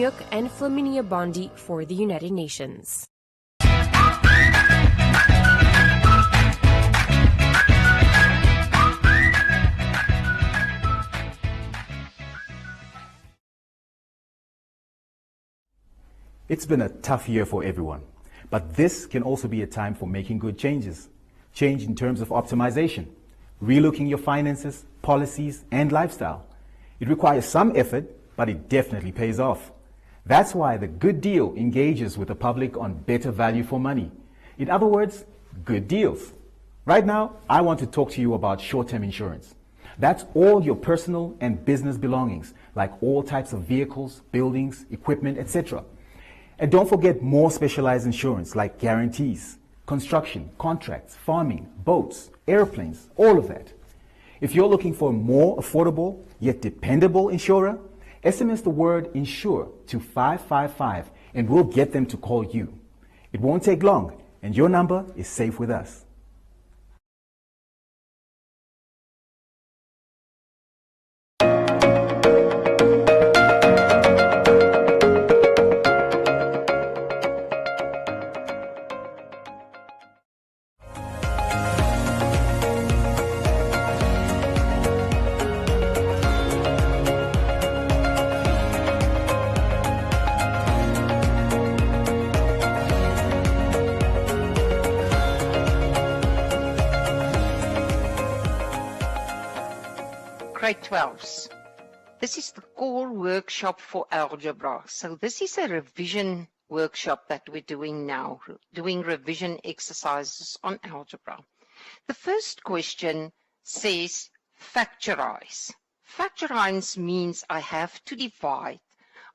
and Flaminia Bondi for the United Nations. It's been a tough year for everyone, but this can also be a time for making good changes. Change in terms of optimization, relooking your finances, policies, and lifestyle. It requires some effort, but it definitely pays off. That's why the Good Deal engages with the public on better value for money. In other words, good deals. Right now, I want to talk to you about short-term insurance. That's all your personal and business belongings, like all types of vehicles, buildings, equipment, etc. And don't forget more specialized insurance like guarantees, construction, contracts, farming, boats, airplanes, all of that. If you're looking for a more affordable yet dependable insurer, SMS the word insure to 555 and we'll get them to call you. It won't take long and your number is safe with us. Grade 12s. This is the core workshop for algebra. So this is a revision workshop that we're doing now, doing revision exercises on algebra. The first question says factorize. Factorize means I have to divide.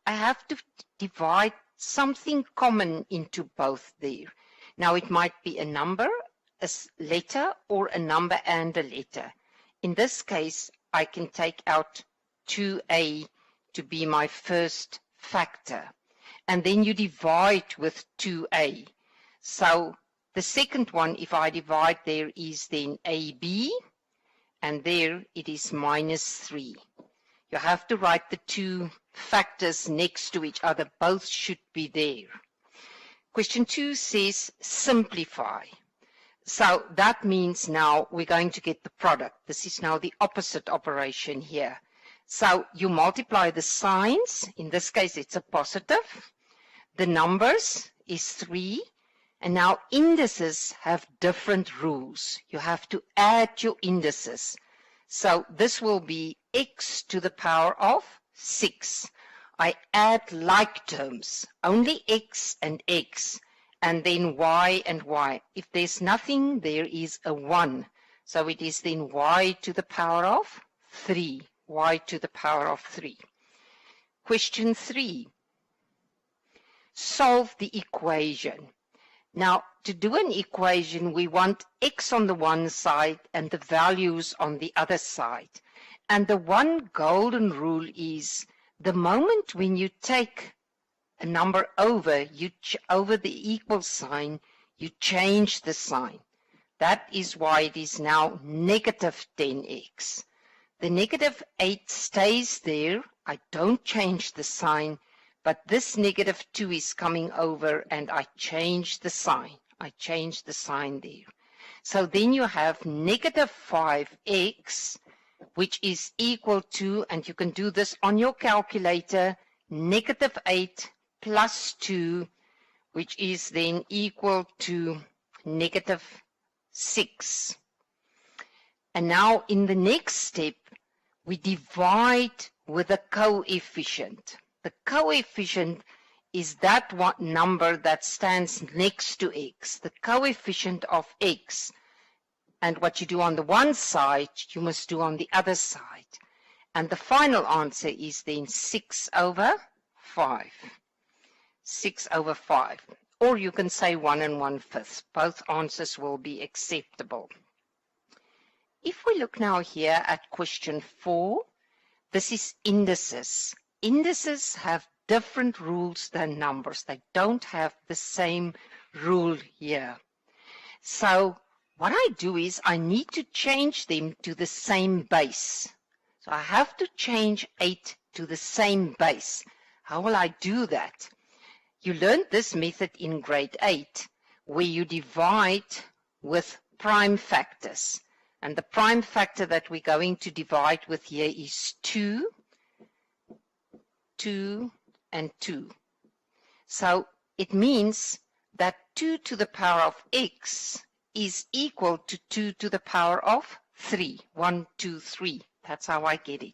I have to divide something common into both there. Now it might be a number, a letter, or a number and a letter. In this case, I can take out 2a to be my first factor. And then you divide with 2a. So the second one, if I divide there, is then ab. And there it is minus 3. You have to write the two factors next to each other. Both should be there. Question 2 says simplify. So that means now we're going to get the product. This is now the opposite operation here. So you multiply the signs. In this case, it's a positive. The numbers is 3. And now indices have different rules. You have to add your indices. So this will be x to the power of 6. I add like terms, only x and x. And then y and y. If there's nothing, there is a 1. So it is then y to the power of 3. Y to the power of 3. Question 3. Solve the equation. Now, to do an equation, we want x on the one side and the values on the other side. And the one golden rule is the moment when you take a number over, over the equal sign, you change the sign. That is why it is now negative 10x. The negative 8 stays there. I don't change the sign, but this negative 2 is coming over and I change the sign. I change the sign there. So then you have negative 5x, which is equal to, and you can do this on your calculator, negative 8 plus 2, which is then equal to negative 6. And now in the next step, we divide with a coefficient. The coefficient is that one number that stands next to x, the coefficient of x. And what you do on the one side, you must do on the other side. And the final answer is then 6 over 5. 6 over 5. Or you can say 1 1/5. Both answers will be acceptable. If we look now here at question 4, this is indices. Indices have different rules than numbers. They don't have the same rule here. So what I do is I need to change them to the same base. So I have to change 8 to the same base. How will I do that? You learned this method in grade 8, where you divide with prime factors. And the prime factor that we're going to divide with here is 2, 2, and 2. So it means that 2 to the power of x is equal to 2 to the power of 3. 1, 2, 3. That's how I get it.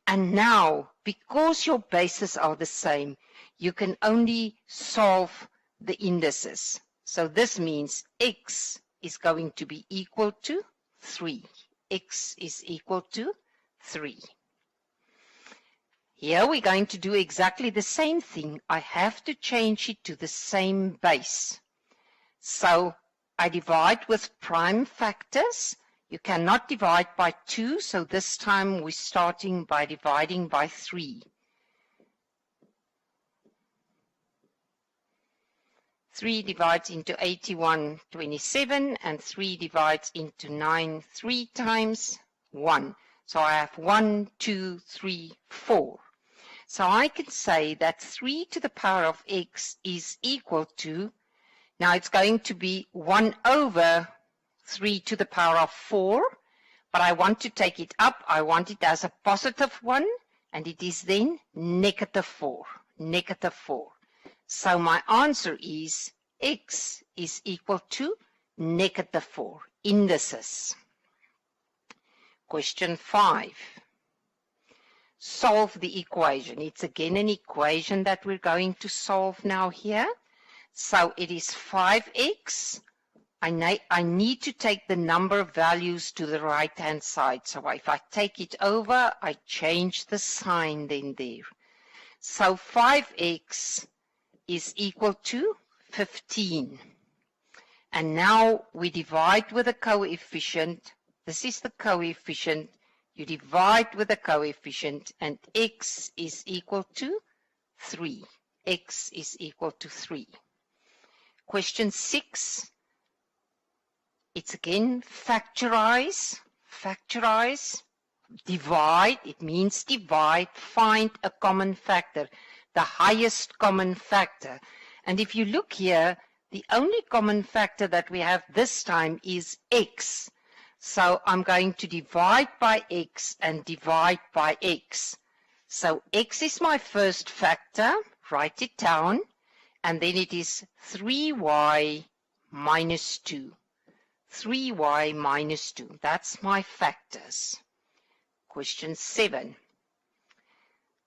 And now, because your bases are the same, you can only solve the indices. So this means x is going to be equal to 3. X is equal to 3. Here we're going to do exactly the same thing. I have to change it to the same base. So I divide with prime factors. You cannot divide by 2, so this time we're starting by dividing by 3. 3 divides into 81, 27, and 3 divides into 9 3 times 1. So I have 1, 2, 3, 4. So I can say that 3 to the power of x is equal to, now it's going to be 1 over 3 to the power of 4, but I want to take it up. I want it as a positive 1, and it is then negative 4. Negative 4. So my answer is x is equal to negative 4. Indices. Question 5. Solve the equation. It's again an equation that we're going to solve now here. So it is 5x. I need to take the number of values to the right-hand side. So if I take it over, I change the sign then there. So 5x is equal to 15. And now we divide with a coefficient. This is the coefficient. You divide with a coefficient, and x is equal to 3. X is equal to 3. Question 6. It's again factorize. Factorize. Divide. It means divide. Find a common factor. The highest common factor. And if you look here, the only common factor that we have this time is x. So I'm going to divide by x and divide by x. So x is my first factor. Write it down. And then it is 3y minus 2. 3y minus 2. That's my factors. Question 7.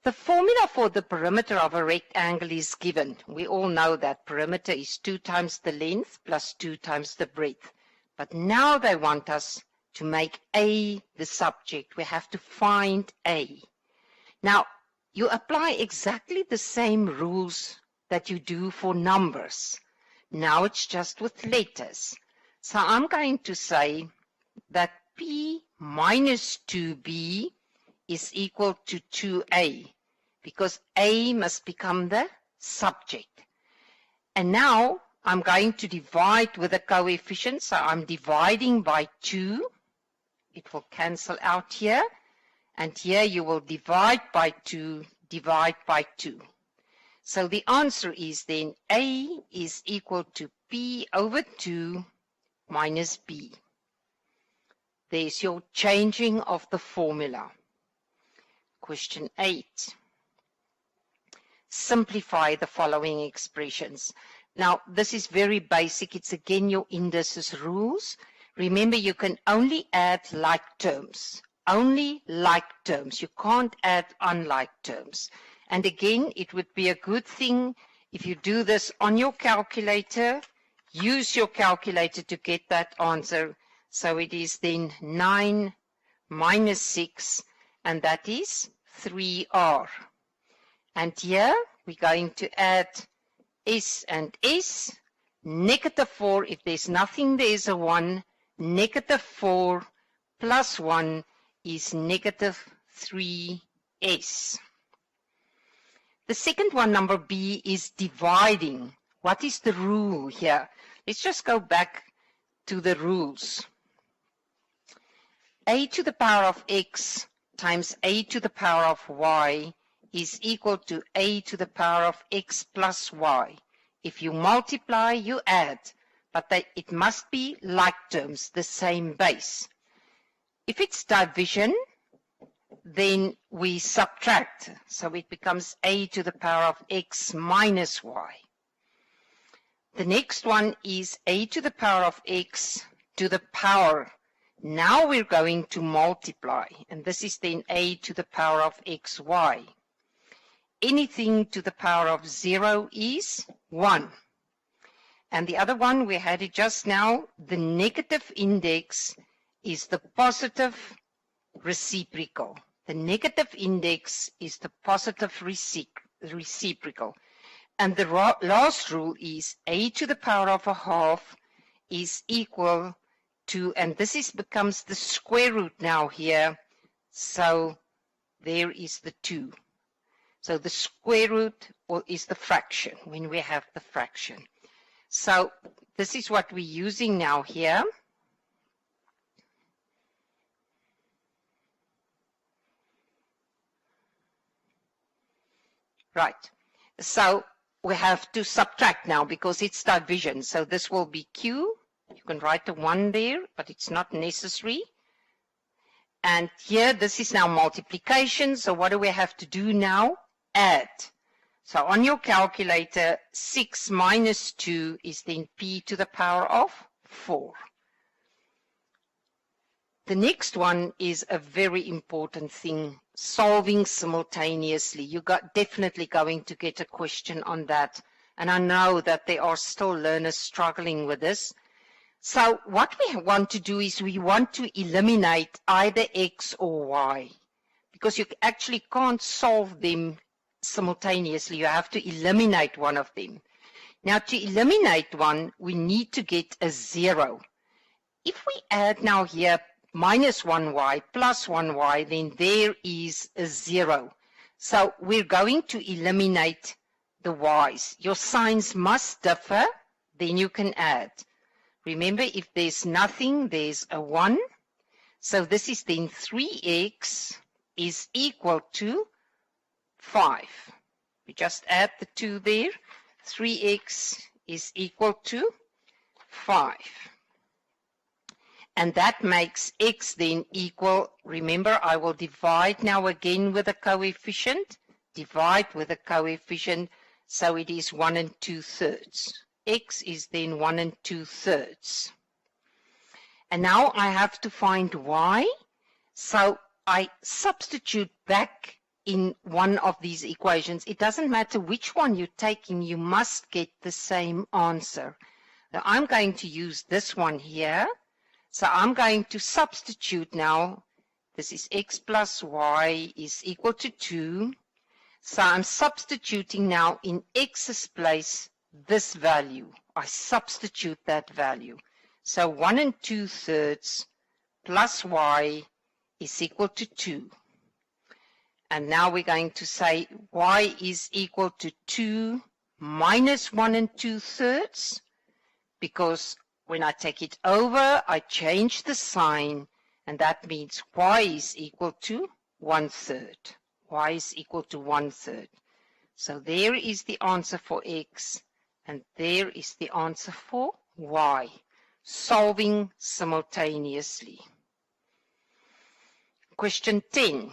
The formula for the perimeter of a rectangle is given. We all know that perimeter is 2 times the length plus 2 times the breadth. But now they want us to make A the subject. We have to find A. Now, you apply exactly the same rules that you do for numbers. Now it's just with letters. So I'm going to say that P minus 2B is equal to 2A, because A must become the subject. And now I'm going to divide with a coefficient, so I'm dividing by 2. It will cancel out here, and here you will divide by 2, divide by 2. So the answer is then A is equal to P over 2 minus B. There's your changing of the formula. Question 8. Simplify the following expressions. Now, this is very basic. It's again your indices rules. Remember, you can only add like terms. Only like terms. You can't add unlike terms. And again, it would be a good thing if you do this on your calculator. Use your calculator to get that answer. So it is then 9 minus 6, and that is 3R. And here we're going to add S and S. Negative 4, if there's nothing, there's a 1. Negative 4 plus 1 is negative 3S. The second one, number B, is dividing. What is the rule here? Let's just go back to the rules. A to the power of x times a to the power of y is equal to a to the power of x plus y. If you multiply, you add, but it must be like terms, the same base. If it's division, then we subtract, so it becomes a to the power of x minus y. The next one is a to the power of x to the power. Now we're going to multiply, and this is then a to the power of xy. Anything to the power of 0 is 1. And the other one, we had it just now, the negative index is the positive reciprocal. The negative index is the positive reciprocal. And the last rule is a to the power of a half is equal to, and this becomes the square root now here, so there is the 2. So the square root is the fraction when we have the fraction. So this is what we're using now here. Right. So we have to subtract now because it's division. So this will be q. You can write the 1 there, but it's not necessary. And here, this is now multiplication. So what do we have to do now? Add. So on your calculator, 6 minus 2 is then p to the power of 4. The next one is a very important thing, solving simultaneously. You got definitely going to get a question on that. And I know that there are still learners struggling with this. So what we want to do is we want to eliminate either x or y, because you actually can't solve them simultaneously. You have to eliminate one of them. Now, to eliminate one, we need to get a 0. If we add now here minus 1y plus 1y, then there is a 0. So we're going to eliminate the y's. Your signs must differ, then you can add. Remember, if there's nothing, there's a 1. So this is then 3x is equal to 5. We just add the 2 there. 3x is equal to 5. And that makes x then equal, remember, I will divide now again with a coefficient. Divide with a coefficient, so it is 1 2/3. X is then 1 2/3. And now I have to find y. So I substitute back in one of these equations. It doesn't matter which one you're taking, you must get the same answer. Now I'm going to use this one here. So I'm going to substitute now. This is x plus y is equal to 2. So I'm substituting now in x's place this value. I substitute that value. So 1 2/3 plus y is equal to 2. And now we're going to say y is equal to 2 minus 1 2/3, because when I take it over, I change the sign, and that means y is equal to 1/3. Y is equal to 1/3. So there is the answer for x, and there is the answer for y, solving simultaneously. Question 10.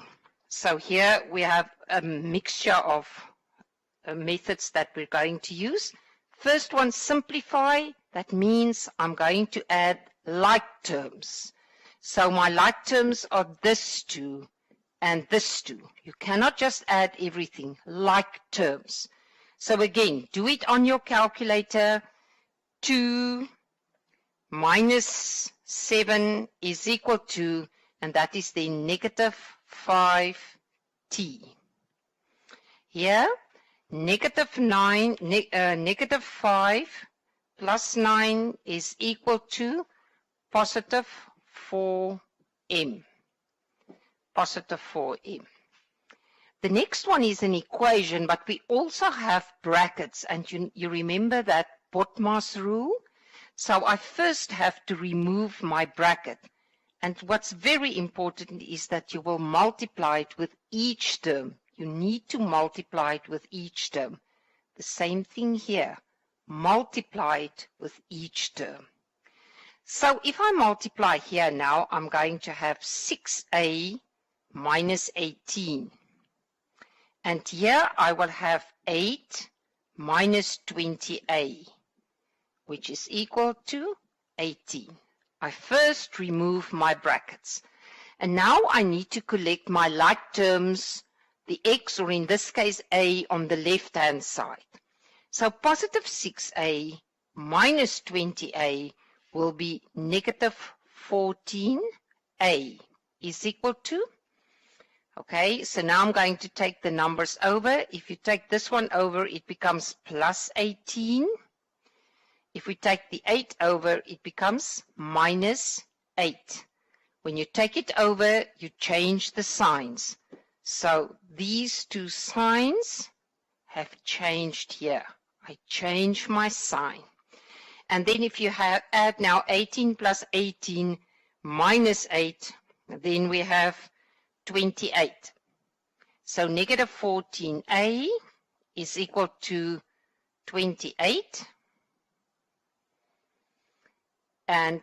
So here we have a mixture of methods that we're going to use. First one, simplify. That means I'm going to add like terms. So my like terms are this 2 and this 2. You cannot just add everything, like terms. So again, do it on your calculator. 2 minus 7 is equal to, and that is the negative 5t. Here, negative 5 plus 9 is equal to positive 4m. Positive 4m. The next one is an equation, but we also have brackets, and you remember that Botma's rule? So I first have to remove my bracket. And what's very important is that you will multiply it with each term. you need to multiply it with each term. The same thing here. Multiply it with each term. So if I multiply here now, I'm going to have 6a minus 18. And here I will have 8 minus 20a, which is equal to 18. I first remove my brackets. And now I need to collect my like terms, the x, or in this case a, on the left-hand side. So positive 6a minus 20a will be negative 14a is equal to, okay, so now I'm going to take the numbers over. If you take this one over, it becomes plus 18. If we take the 8 over, it becomes minus 8. When you take it over, you change the signs. So these two signs have changed here. I change my sign. And then if you add now 18 plus 18 minus 8, then we have 28. So negative 14a is equal to 28. And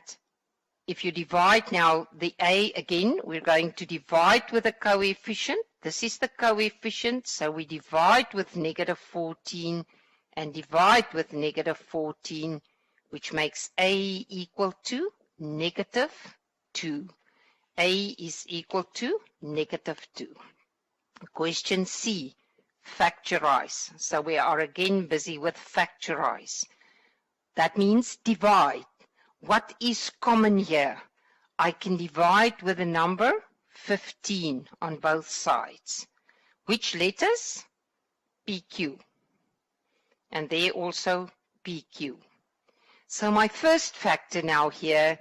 if you divide now the a again, we're going to divide with a coefficient. This is the coefficient, so we divide with negative 14 and divide with negative 14, which makes a equal to negative 2. A is equal to negative 2. Question C, factorize. So we are again busy with factorize. That means divide. What is common here? I can divide with a number 15 on both sides. Which letters? PQ. And there also PQ. So my first factor now here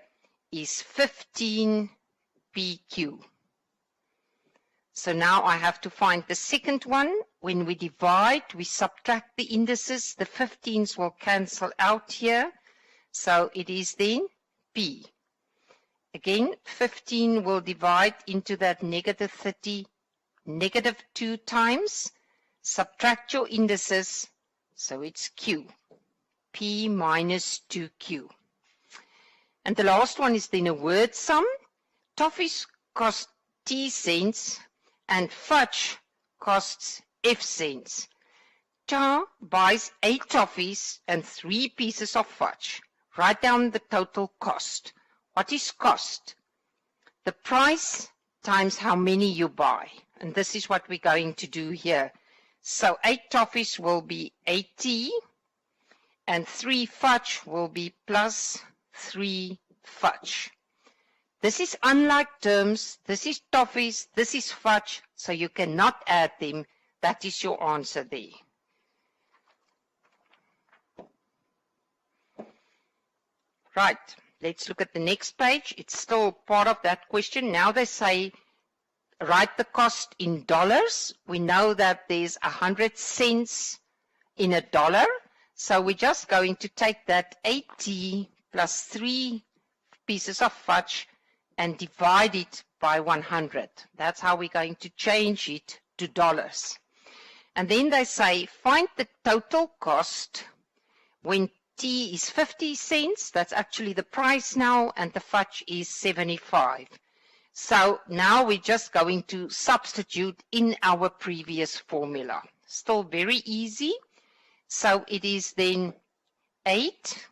is 15 PQ. So now I have to find the second one. When we divide, we subtract the indices. The 15s will cancel out here. So it is then P. Again, 15 will divide into that negative 30, negative 2 times. Subtract your indices, so it's Q. P minus 2Q. And the last one is then a word sum. Toffees cost T cents and fudge costs F cents. Ta buys 8 toffees and 3 pieces of fudge. Write down the total cost. What is cost? The price times how many you buy. And this is what we're going to do here. So 8 toffees will be 80, and 3 fudge will be plus 3 fudge. This is unlike terms. This is toffees. This is fudge. So you cannot add them. That is your answer there. Right. Let's look at the next page. It's still part of that question. Now they say, write the cost in dollars. We know that there's 100 cents in a dollar. So we're just going to take that 80 plus 3 pieces of fudge and divide it by 100. That's how we're going to change it to dollars. And then they say, find the total cost when T is 50 cents. That's actually the price now, and the fudge is 75. So now we're just going to substitute in our previous formula. Still very easy. So it is then 8.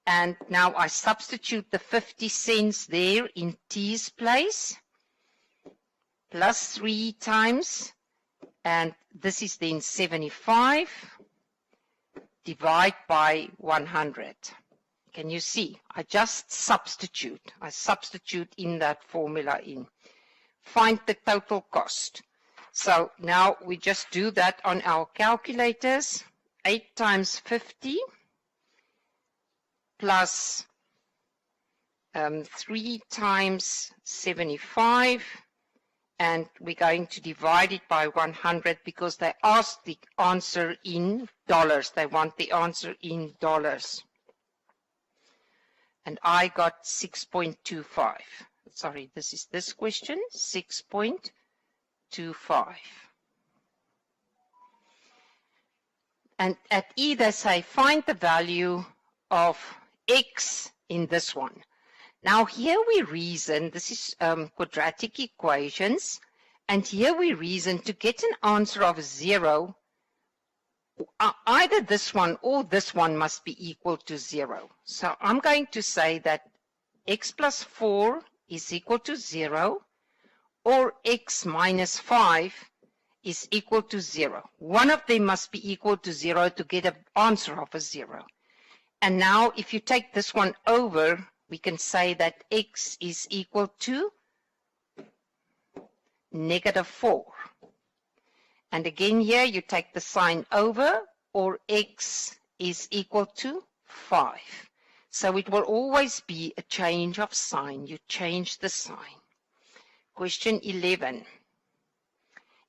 And now I substitute the 50 cents there in T's place. Plus 3 times. And this is then 75. Divide by 100. Can you see? I just substitute. I substitute in that formula in. Find the total cost. So now we just do that on our calculators. 8 times 50 plus 3 times 75. And we're going to divide it by 100 because they asked the answer in dollars. They want the answer in dollars. And I got 6.25. Sorry, this is this question, 6.25. And at E, they say, find the value of x in this one. Now, here we reason, this is quadratic equations, and here we reason to get an answer of 0, either this one or this one must be equal to 0. So I'm going to say that x plus 4 is equal to 0, or x minus 5 is equal to 0. One of them must be equal to 0 to get an answer of a 0. And now if you take this one over, we can say that x is equal to -4. And again here you take the sign over, or x is equal to 5. So it will always be a change of sign. You change the sign. Question 11.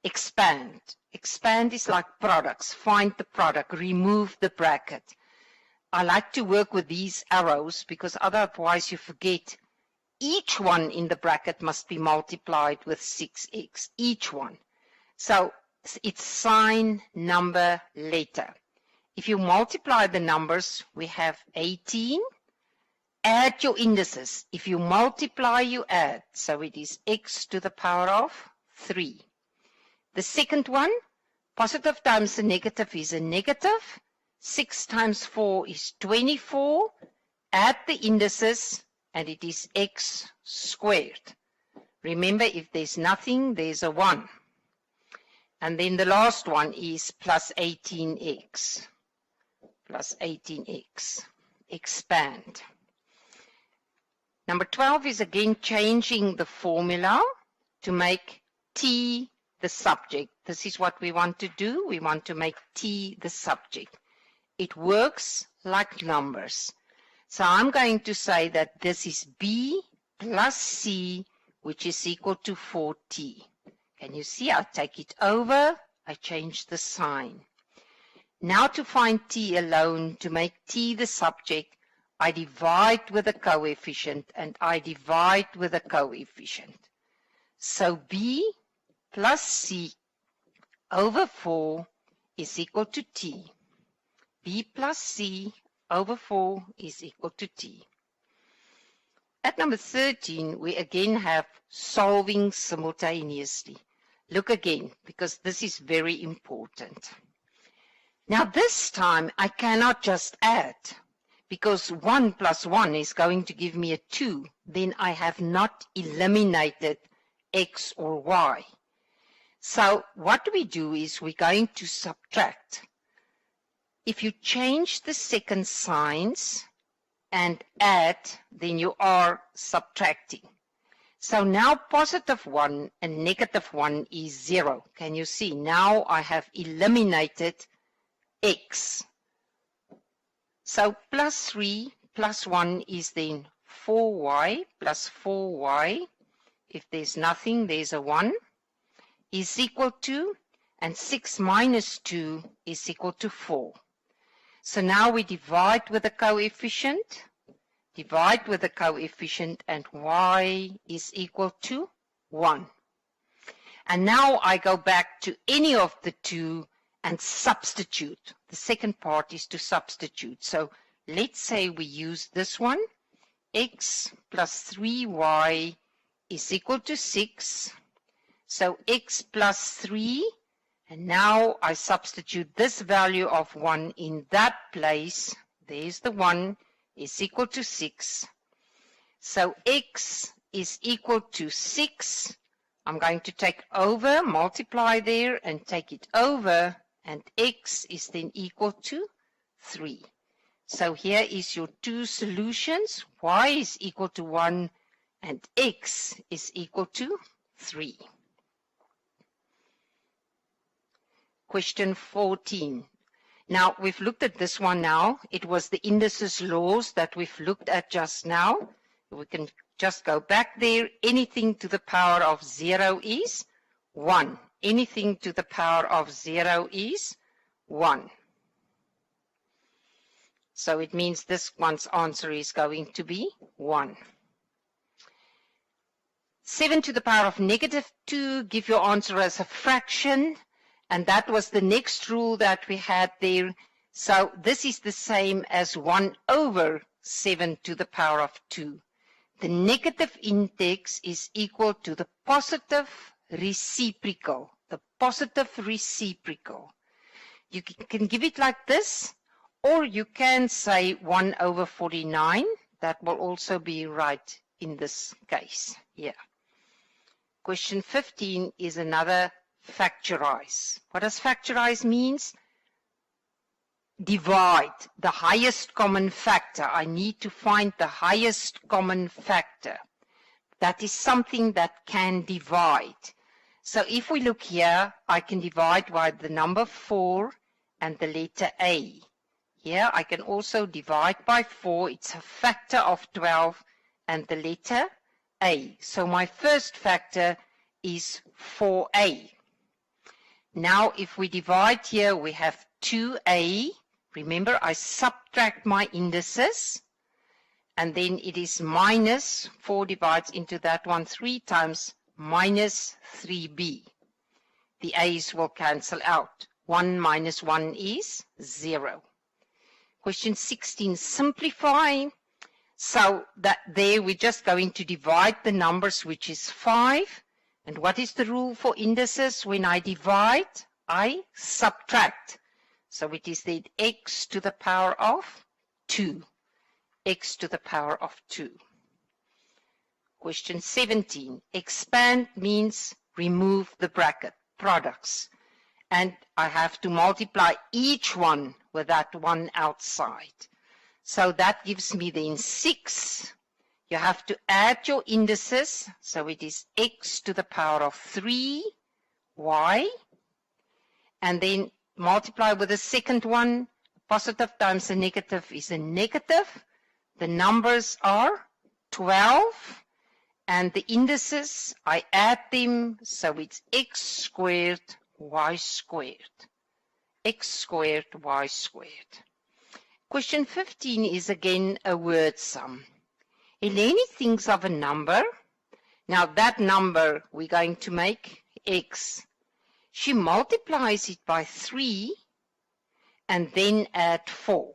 Expand. Expand is like products. Find the product, remove the bracket. I like to work with these arrows because otherwise you forget. Each one in the bracket must be multiplied with 6x, each one. So it's sign, number, letter. If you multiply the numbers, we have 18. Add your indices. If you multiply, you add. So it is x to the power of 3. The second one, positive times a negative is a negative. 6 times 4 is 24. Add the indices, and it is x squared. Remember, if there's nothing, there's a 1. And then the last one is plus 18x. Plus 18x. Expand. Number 12 is again changing the formula to make t the subject. This is what we want to do. We want to make t the subject. It works like numbers. So I'm going to say that this is b plus c, which is equal to 4t. Can you see? I take it over. I change the sign. Now to find t alone, to make t the subject, I divide with a coefficient, and I divide with a coefficient. So b plus c over 4 is equal to t. b plus c over 4 is equal to t. At number 13, we again have solving simultaneously. Look again, because this is very important. Now this time, I cannot just add, because 1 plus 1 is going to give me a 2. Then I have not eliminated x or y. So what we do is we're going to subtract. If you change the second signs and add, then you are subtracting. So now positive 1 and negative 1 is 0. Can you see? Now I have eliminated x. So plus 3 plus 1 is then 4y plus 4y. If there's nothing, there's a 1. Is equal to, and 6 minus 2 is equal to 4. So now we divide with the coefficient, and y is equal to 1. And now I go back to any of the two and substitute. The second part is to substitute. So let's say we use this one. X plus 3y is equal to 6. So x plus 3, and now I substitute this value of 1 in that place. There's the 1, is equal to 6. So x is equal to 6. I'm going to take over, multiply there, and take it over, and x is then equal to 3. So here is your two solutions. Y is equal to 1, and x is equal to 3. Question 14. Now, we've looked at this one now. It was the indices laws that we've looked at just now. We can just go back there. Anything to the power of 0 is 1. Anything to the power of 0 is 1. So it means this one's answer is going to be 1. 7 to the power of -2, give your answer as a fraction. And that was the next rule that we had there. So this is the same as 1 over 7 to the power of 2. The negative index is equal to the positive reciprocal. The positive reciprocal. You can give it like this, or you can say 1 over 49. That will also be right in this case. Yeah. Question 15 is another factorize. What does factorize means? Divide the highest common factor. I need to find the highest common factor. That is something that can divide. So if we look here, I can divide by the number 4 and the letter A. Here I can also divide by 4. It's a factor of 12 and the letter A. So my first factor is 4A. Now if we divide here, we have 2A. Remember, I subtract my indices, and then it is minus 4 divides into that one 3 times minus 3B. The A's will cancel out. 1 minus 1 is 0. Question 16, simplify. So that there we're just going to divide the numbers, which is 5. And what is the rule for indices? When I divide, I subtract. So it is then x to the power of 2. X to the power of 2. Question 17. Expand means remove the bracket, products. And I have to multiply each one with that one outside. So that gives me then 6. You have to add your indices. So it is x to the power of 3, y. And then multiply with the second one. Positive times a negative is a negative. The numbers are 12. And the indices, I add them. So it's x squared, y squared. X squared, y squared. Question 15 is again a word sum. Eleni thinks of a number. Now that number we're going to make x. She multiplies it by 3 and then add 4.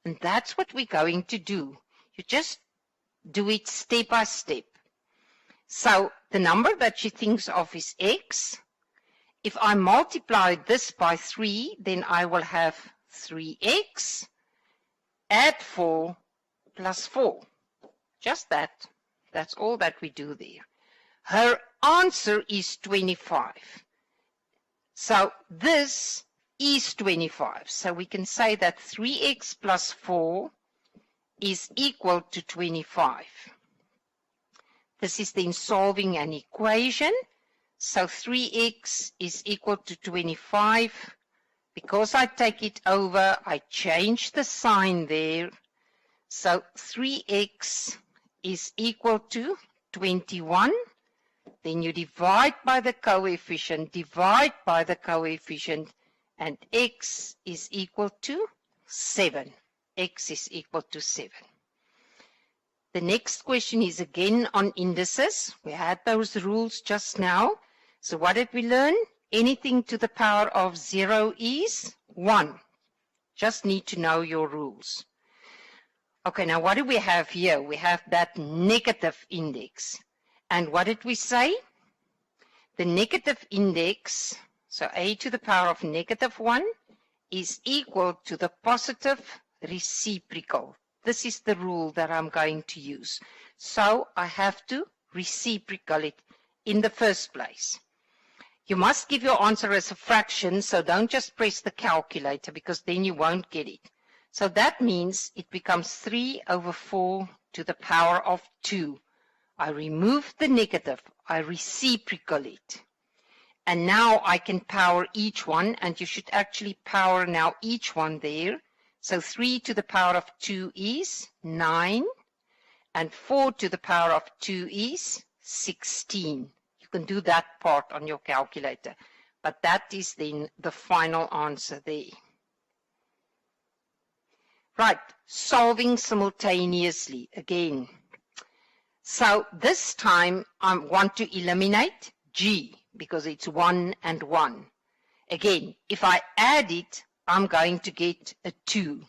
And that's what we're going to do. You just do it step by step. So the number that she thinks of is x. If I multiply this by 3, then I will have 3x, add 4 plus 4. Just that. That's all that we do there. Her answer is 25. So this is 25. So we can say that 3x plus 4 is equal to 25. This is then solving an equation. So 3x is equal to 25. Because I take it over, I change the sign there. So 3x is equal to 21. Then you divide by the coefficient, and x is equal to 7. X is equal to 7. The next question is again on indices. We had those rules just now. So what did we learn? Anything to the power of 0 is 1. Just need to know your rules. Okay, now what do we have here? We have that negative index. And what did we say? The negative index, so a to the power of negative 1, is equal to the positive reciprocal. This is the rule that I'm going to use. So I have to reciprocal it in the first place. You must give your answer as a fraction, so don't just press the calculator because then you won't get it. So that means it becomes 3 over 4 to the power of 2. I remove the negative, I reciprocal it. And now I can power each one, and you should actually power now each one there. So 3 to the power of 2 is 9, and 4 to the power of 2 is 16. You can do that part on your calculator, but that is then the final answer there. Right, solving simultaneously again. So this time I want to eliminate G because it's 1 and 1. Again, if I add it, I'm going to get a 2.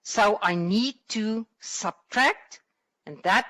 So I need to subtract, and that